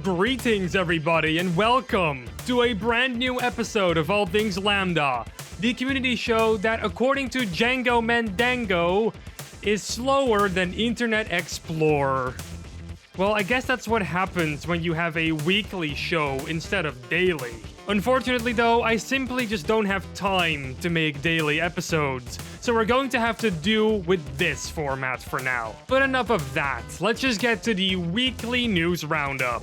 Greetings everybody and welcome to a brand new episode of All Things Lambda, the community show that according to Django Mandango is slower than Internet Explorer. Well, I guess that's what happens when you have a weekly show instead of daily. Unfortunately though, I simply just don't have time to make daily episodes, so we're going to have to do with this format for now. But enough of that, let's just get to the weekly news roundup.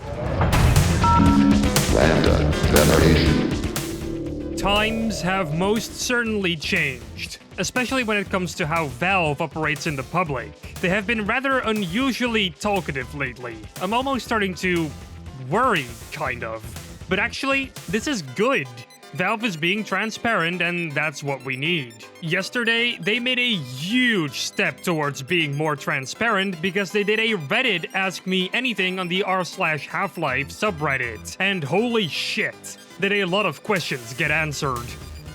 LambdaGeneration. Times have most certainly changed, especially when it comes to how Valve operates in the public. They have been rather unusually talkative lately. I'm almost starting to worry, kind of. But actually, this is good. Valve is being transparent, and that's what we need. Yesterday, they made a huge step towards being more transparent because they did a Reddit Ask Me Anything on the r/Half-Life subreddit. And holy shit, did a lot of questions get answered.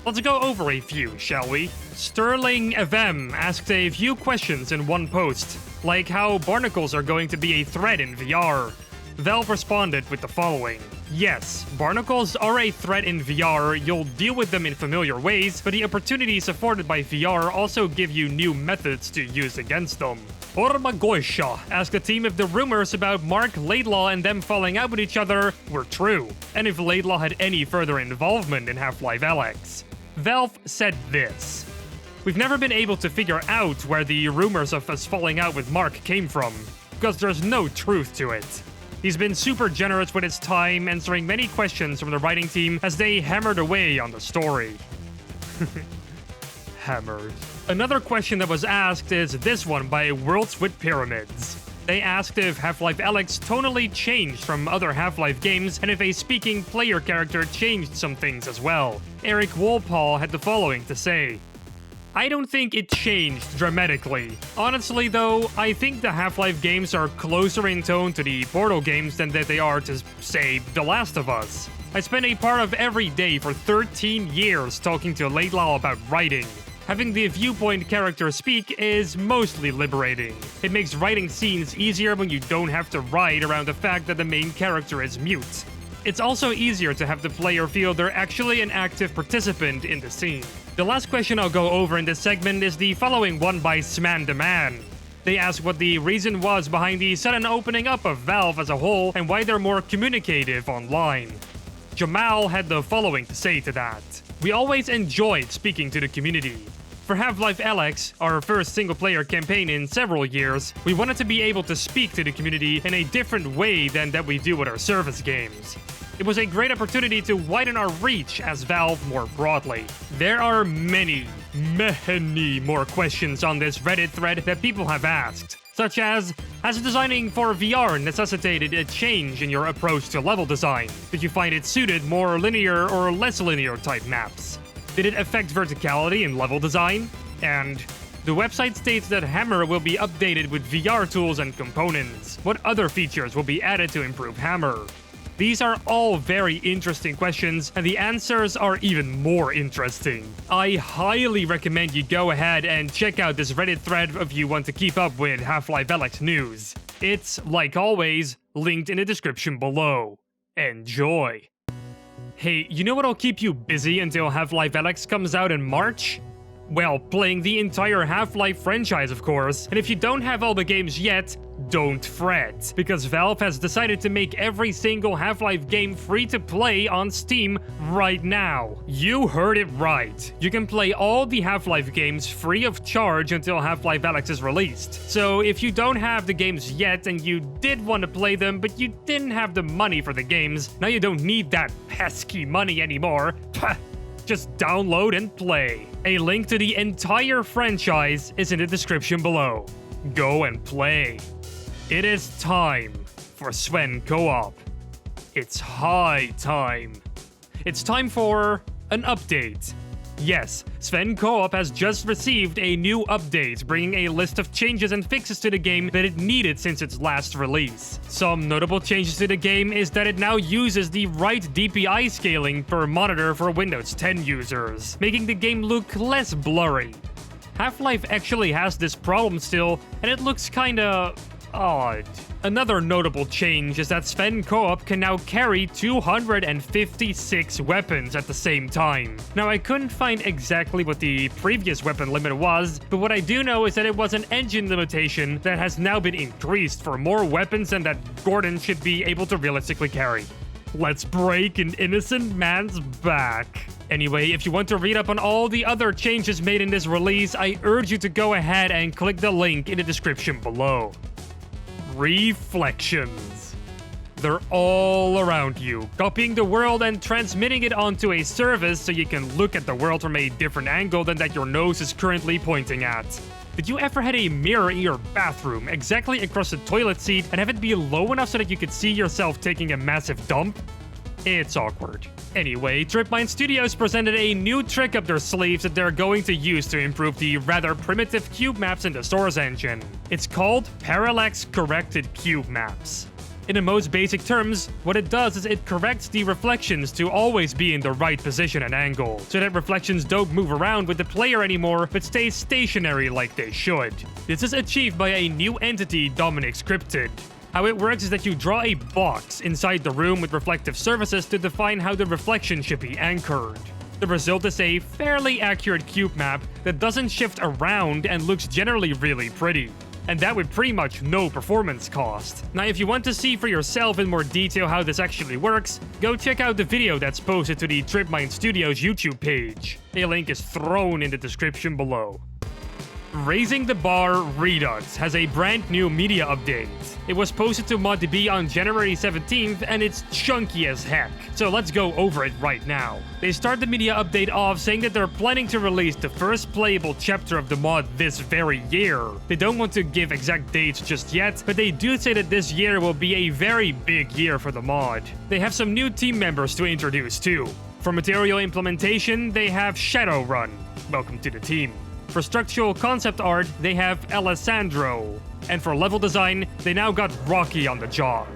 Let's go over a few, shall we? Sterling FM asked a few questions in one post, like how barnacles are going to be a threat in VR. Valve responded with the following. Yes, barnacles are a threat in VR, you'll deal with them in familiar ways, but the opportunities afforded by VR also give you new methods to use against them. Ormagoysha asked the team if the rumors about Mark Laidlaw and them falling out with each other were true, and if Laidlaw had any further involvement in Half-Life Alyx. Valve said this. We've never been able to figure out where the rumors of us falling out with Mark came from, because there's no truth to it. He's been super generous with his time, answering many questions from the writing team as they hammered away on the story. Hammered. Another question that was asked is this one by Worlds with Pyramids. They asked if Half-Life Alyx tonally changed from other Half-Life games and if a speaking player character changed some things as well. Eric Wolpaw had the following to say. I don't think it changed dramatically. Honestly though, I think the Half-Life games are closer in tone to the Portal games than that they are to, say, The Last of Us. I spent a part of every day for 13 years talking to Laidlaw about writing. Having the viewpoint character speak is mostly liberating. It makes writing scenes easier when you don't have to write around the fact that the main character is mute. It's also easier to have the player feel they're actually an active participant in the scene. The last question I'll go over in this segment is the following one by Smandaman. They ask what the reason was behind the sudden opening up of Valve as a whole and why they're more communicative online. Jamal had the following to say to that. We always enjoyed speaking to the community. For Half-Life Alyx, our first single-player campaign in several years, we wanted to be able to speak to the community in a different way than that we do with our service games. It was a great opportunity to widen our reach as Valve more broadly. There are many more questions on this Reddit thread that people have asked, such as, has designing for VR necessitated a change in your approach to level design? Did you find it suited more linear or less linear type maps? Did it affect verticality in level design? And the website states that Hammer will be updated with VR tools and components. What other features will be added to improve Hammer? These are all very interesting questions, and the answers are even more interesting. I highly recommend you go ahead and check out this Reddit thread if you want to keep up with Half-Life Alyx news. It's, like always, linked in the description below. Enjoy! Hey, you know what'll keep you busy until Half-Life Alyx comes out in March? Well, playing the entire Half-Life franchise, of course. And if you don't have all the games yet, don't fret, because Valve has decided to make every single Half-Life game free to play on Steam right now. You heard it right. You can play all the Half-Life games free of charge until Half-Life Alyx is released. So if you don't have the games yet and you did want to play them but you didn't have the money for the games, now you don't need that pesky money anymore. Just download and play. A link to the entire franchise is in the description below. Go and play. It is time for Sven Co-op. It's high time. It's time for an update. Yes, Sven Co-op has just received a new update, bringing a list of changes and fixes to the game that it needed since its last release. Some notable changes to the game is that it now uses the right DPI scaling per monitor for Windows 10 users, making the game look less blurry. Half-Life actually has this problem still, and it looks kinda odd. Another notable change is that Sven Co-op can now carry 256 weapons at the same time. Now, I couldn't find exactly what the previous weapon limit was, but what I do know is that it was an engine limitation that has now been increased for more weapons than that Gordon should be able to realistically carry. Let's break an innocent man's back. Anyway, if you want to read up on all the other changes made in this release, I urge you to go ahead and click the link in the description below. Reflections. They're all around you, copying the world and transmitting it onto a service so you can look at the world from a different angle than that your nose is currently pointing at. Did you ever had a mirror in your bathroom exactly across the toilet seat and have it be low enough so that you could see yourself taking a massive dump? It's awkward. Anyway, Tripmine Studios presented a new trick up their sleeves that they're going to use to improve the rather primitive cube maps in the Source engine. It's called Parallax Corrected Cube Maps. In the most basic terms, what it does is it corrects the reflections to always be in the right position and angle, so that reflections don't move around with the player anymore, but stay stationary like they should. This is achieved by a new entity Dominic scripted. How it works is that you draw a box inside the room with reflective surfaces to define how the reflection should be anchored. The result is a fairly accurate cube map that doesn't shift around and looks generally really pretty. And that with pretty much no performance cost. Now, if you want to see for yourself in more detail how this actually works, go check out the video that's posted to the Tripmine Studios YouTube page. A link is thrown in the description below. Raising the Bar Redux has a brand new media update. It was posted to ModDB on January 17th and it's chunky as heck, so let's go over it right now. They start the media update off saying that they're planning to release the first playable chapter of the mod this very year. They don't want to give exact dates just yet, but they do say that this year will be a very big year for the mod. They have some new team members to introduce too. For material implementation, they have Shadowrun. Welcome to the team. For structural concept art, they have Alessandro. And for level design, they now got Rocky on the job.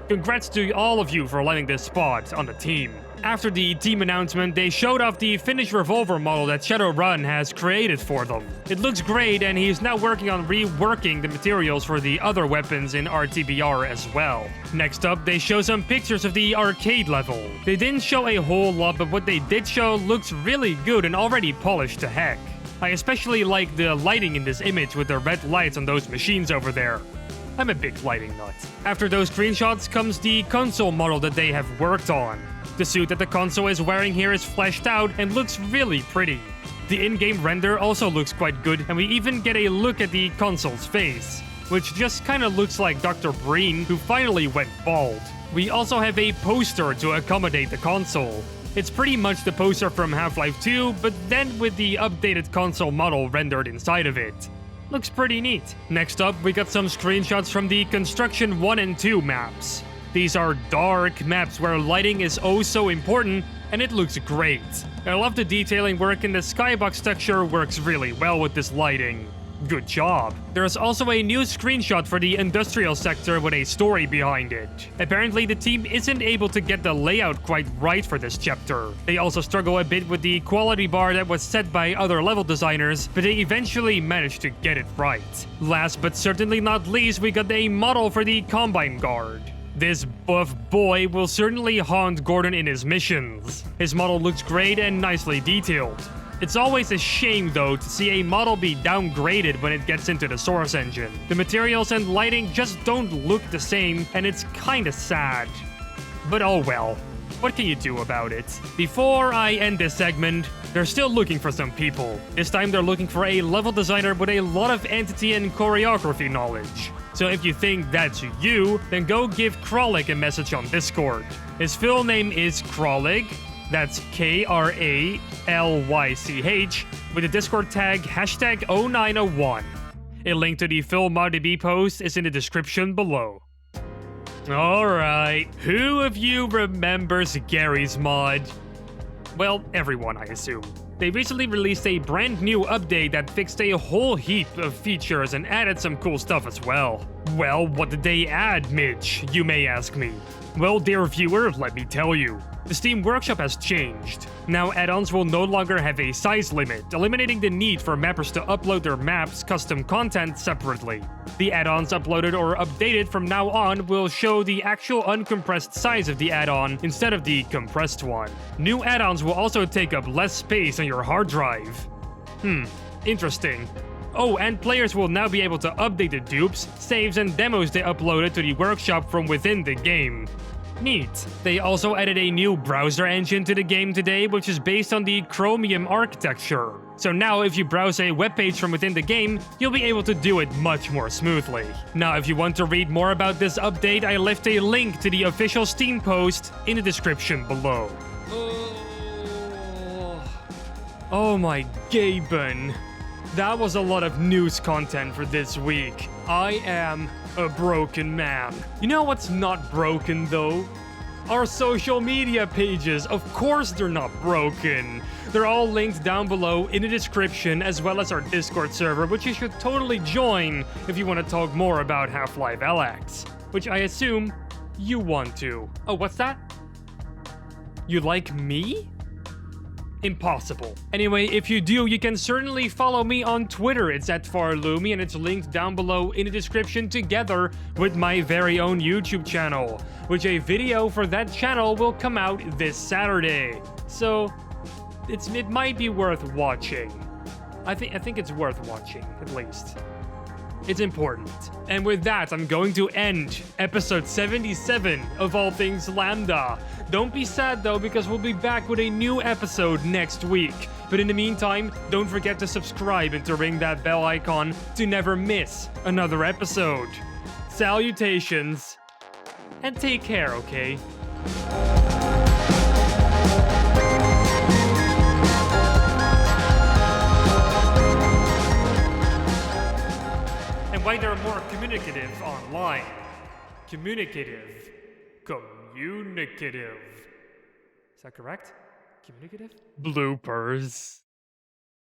Congrats to all of you for landing this spot on the team. After the team announcement, they showed off the finished revolver model that Shadowrun has created for them. It looks great, and he's now working on reworking the materials for the other weapons in RTBR as well. Next up, they show some pictures of the arcade level. They didn't show a whole lot, but what they did show looks really good and already polished to heck. I especially like the lighting in this image with the red lights on those machines over there. I'm a big lighting nut. After those screenshots comes the console model that they have worked on. The suit that the console is wearing here is fleshed out and looks really pretty. The in-game render also looks quite good, and we even get a look at the console's face, which just kinda looks like Dr. Breen, who finally went bald. We also have a poster to accommodate the console. It's pretty much the poster from Half-Life 2, but then with the updated console model rendered inside of it. Looks pretty neat. Next up, we got some screenshots from the Construction 1 and 2 maps. These are dark maps where lighting is oh so important, and it looks great. I love the detailing work, and the skybox texture works really well with this lighting. Good job. There's also a new screenshot for the industrial sector with a story behind it. Apparently, the team isn't able to get the layout quite right for this chapter. They also struggle a bit with the quality bar that was set by other level designers, but they eventually managed to get it right. Last but certainly not least, we got a model for the Combine Guard. This buff boy will certainly haunt Gordon in his missions. His model looks great and nicely detailed. It's always a shame, though, to see a model be downgraded when it gets into the Source engine. The materials and lighting just don't look the same, and it's kinda sad. But oh well. What can you do about it? Before I end this segment, they're still looking for some people. This time they're looking for a level designer with a lot of entity and choreography knowledge. So if you think that's you, then go give Kralik a message on Discord. His full name is Kralik. That's Kralych, with the Discord tag #0901. A link to the full ModDB post is in the description below. Alright, who of you remembers Garry's mod? Well, everyone, I assume. They recently released a brand new update that fixed a whole heap of features and added some cool stuff as well. Well, what did they add, Mitch, you may ask me? Well, dear viewer, let me tell you. The Steam Workshop has changed. Now add-ons will no longer have a size limit, eliminating the need for mappers to upload their maps' custom content separately. The add-ons uploaded or updated from now on will show the actual uncompressed size of the add-on instead of the compressed one. New add-ons will also take up less space on your hard drive. Interesting. Oh, and players will now be able to update the dupes, saves, and demos they uploaded to the workshop from within the game. Neat. They also added a new browser engine to the game today, which is based on the Chromium architecture. So now if you browse a webpage from within the game, you'll be able to do it much more smoothly. Now if you want to read more about this update, I left a link to the official Steam post in the description below. Oh my Gaben. That was a lot of news content for this week. I am a broken man. You know what's not broken though? Our social media pages. Of course they're not broken. They're all linked down below in the description, as well as our Discord server, which you should totally join if you want to talk more about Half-Life Alyx. Which I assume you want to. Oh, what's that? You like me? Impossible. Anyway, if you do, you can certainly follow me on Twitter. It's @FarLumi, and it's linked down below in the description together with my very own YouTube channel, which a video for that channel will come out this Saturday. So, it might be worth watching. I think it's worth watching, at least. It's important. And with that, I'm going to end episode 77 of All Things Lambda. Don't be sad though, because we'll be back with a new episode next week. But in the meantime, don't forget to subscribe and to ring that bell icon to never miss another episode. Salutations, and take care, okay? Why they're more communicative online. Communicative. Is that correct? Communicative? Bloopers.